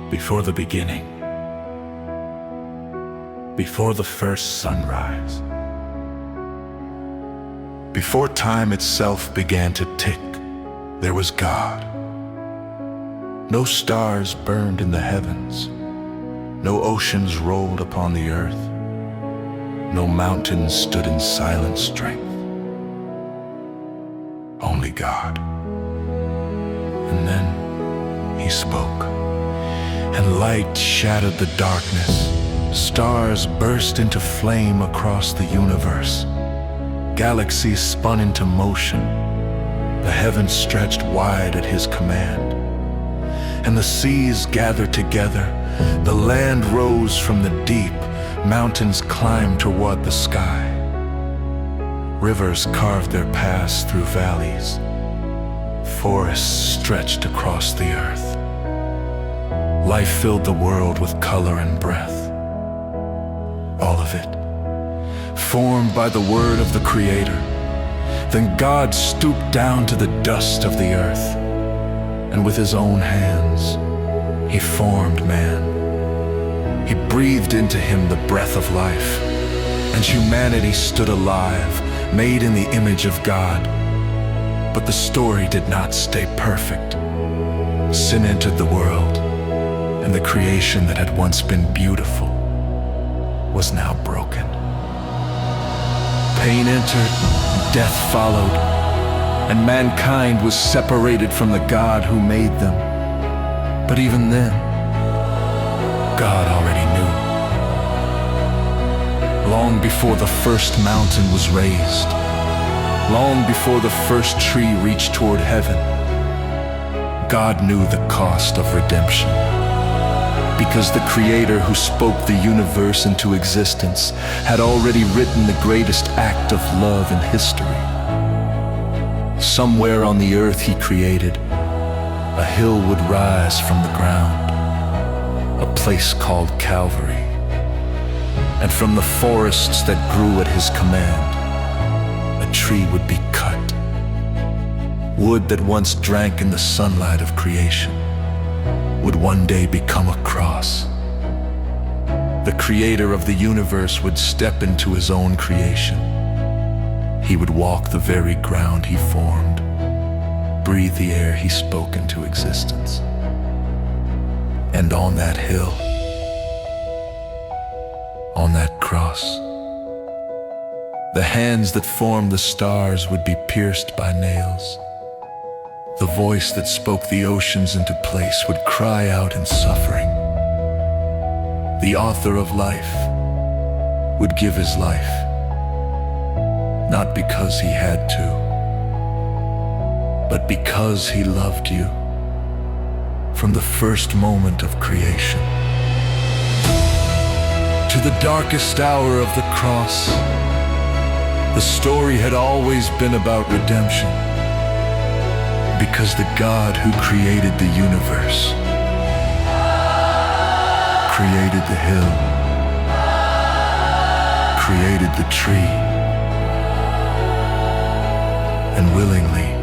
before the beginning, before the first sunrise, before time itself began to tick, there was God. No stars burned in the heavens, no oceans rolled upon the earth, no mountains stood in silent strength. Only God. And then He spoke, and light shattered the darkness. Stars burst into flame across the universe. Galaxies spun into motion. The heavens stretched wide at His command. And the seas gathered together. The land rose from the deep. Mountains climbed toward the sky. Rivers carved their paths through valleys. Forests stretched across the earth. Life filled the world with color and breath. All of it, formed by the word of the Creator. Then God stooped down to the dust of the earth, and with His own hands, He formed man. He breathed into him the breath of life, and humanity stood alive, made in the image of God. But the story did not stay perfect. Sin entered the world, and the creation that had once been beautiful was now broken. Pain entered, death followed, and mankind was separated from the God who made them. But even then, God already knew. Long before the first mountain was raised, long before the first tree reached toward heaven, God knew the cost of redemption. Because the Creator who spoke the universe into existence had already written the greatest act of love in history. Somewhere on the earth He created, a hill would rise from the ground, a place called Calvary. And from the forests that grew at His command, a tree would be cut. Wood that once drank in the sunlight of creation would one day become a cross. The Creator of the universe would step into His own creation. He would walk the very ground He formed, breathe the air He spoke into existence. And on that hill, on that cross, the hands that formed the stars would be pierced by nails. The voice that spoke the oceans into place would cry out in suffering. The author of life would give His life, not because He had to, but because He loved you from the first moment of creation. To the darkest hour of the cross, the story had always been about redemption. Because the God who created the universe created the hill, created the tree, and willingly